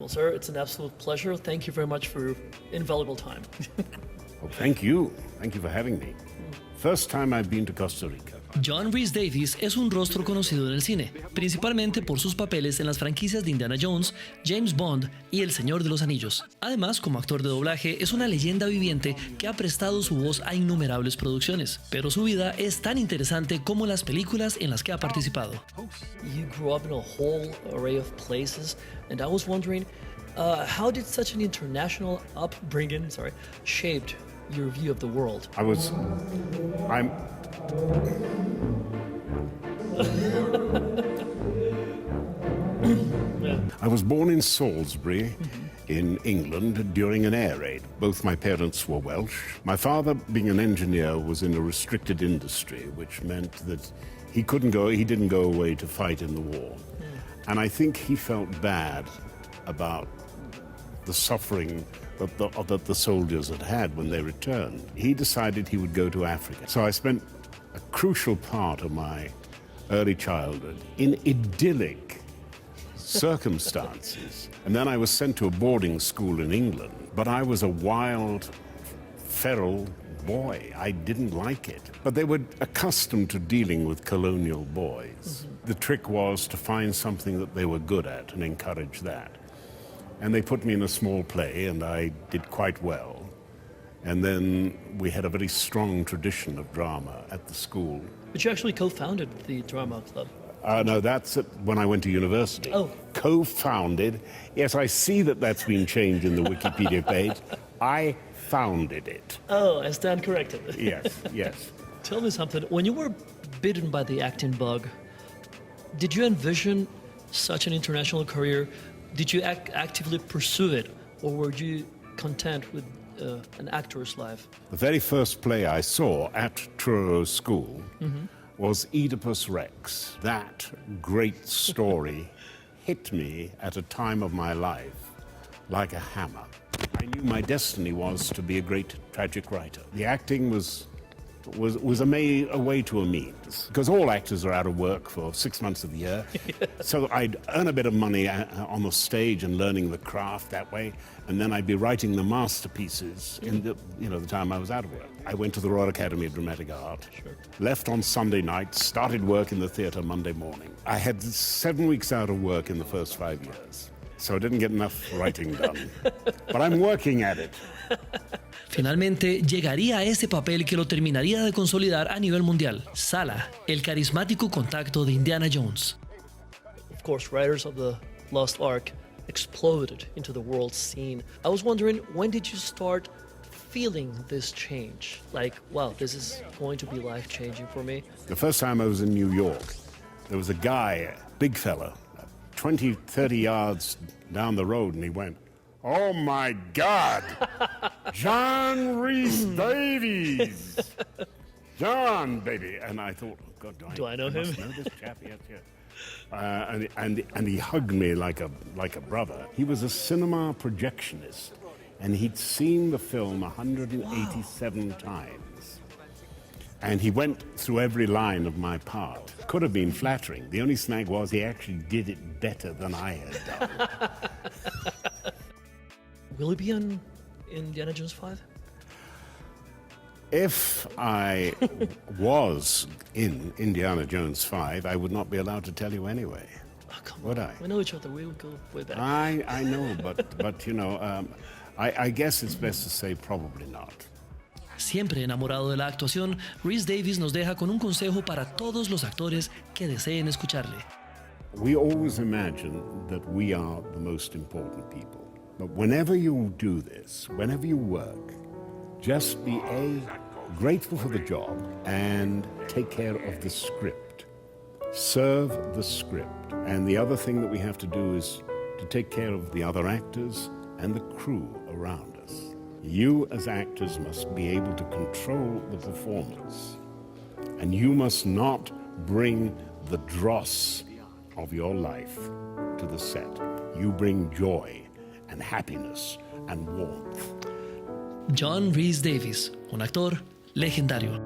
Well, sir, it's an absolute pleasure. Thank you very much for your invaluable time. Well, thank you. Thank you for having me. First time I've been to Costa Rica. John Rhys-Davies es un rostro conocido en el cine, principalmente por sus papeles en las franquicias de Indiana Jones, James Bond y El Señor de los Anillos. Además, como actor de doblaje, es una leyenda viviente que ha prestado su voz a innumerables producciones, pero su vida es tan interesante como las películas en las que ha participado. You grew up in a whole array of places, and I was wondering, how did such an international upbringing, shaped your view of the world? I was born in Salisbury, in England, during an air raid. Both my parents were Welsh. My father, being an engineer, was in a restricted industry, which meant that he didn't go away to fight in the war. And I think he felt bad about the suffering that the soldiers had when they returned. He decided he would go to Africa. So I spent a crucial part of my early childhood in idyllic circumstances. And then I was sent to a boarding school in England, but I was a wild, feral boy. I didn't like it. But they were accustomed to dealing with colonial boys. The trick was to find something that they were good at and encourage that. And they put me in a small play, and I did quite well. And then we had a very strong tradition of drama at the school. But you actually co-founded the drama club. No, that's when I went to university. Oh. Co-founded. Yes, I see that's been changed in the Wikipedia page. I founded it. Oh, I stand corrected. Yes. Tell me something. When you were bitten by the acting bug, did you envision such an international career? Did you actively pursue it, or were you content with an actor's life? The very first play I saw at Truro School was Oedipus Rex. That great story hit me at a time of my life like a hammer. I knew my destiny was to be a great tragic writer. The acting was a way to a means, because all actors are out of work for 6 months of the year. So I'd earn a bit of money on the stage and learning the craft that way, and then I'd be writing the masterpieces in the time I was out of work. I went to the Royal Academy of Dramatic Art, left on Sunday night, started work in the theatre Monday morning. I had 7 weeks out of work in the first 5 years, so I didn't get enough writing done. But I'm working at it. Finalmente, llegaría a ese papel que lo terminaría de consolidar a nivel mundial. Sala, el carismático contacto de Indiana Jones. Of course, writers of the Lost Ark exploded into the world scene. I was wondering, when did you start feeling this change? Like, wow, this is going to be life-changing for me. The first time I was in New York, there was a guy, big fella, 20, 30 yards down the road, and he went, "Oh my God, John Rhys-Davies, John, baby!" And I thought, "Oh God, do I know him? Must know this chap, yes. And he hugged me like a brother. He was a cinema projectionist, and he'd seen the film 187 times. And he went through every line of my part. Could have been flattering. The only snag was he actually did it better than I had done. Will he be on Indiana Jones 5? If I was in Indiana Jones 5, I would not be allowed to tell you anyway. Oh, come Would on. I? We know each other. We would go way back. I know, but I guess it's best to say probably not. Siempre enamorado de la actuación, Rhys-Davies nos deja con un consejo para todos los actores que deseen escucharle. We always imagine that we are the most important people. But whenever you do this, whenever you work, just be grateful for the job and take care of the script. Serve the script. And the other thing that we have to do is to take care of the other actors and the crew around us. You as actors must be able to control the performance. And you must not bring the dross of your life to the set. You bring joy and happiness and warmth. John Rhys-Davies, un actor legendario.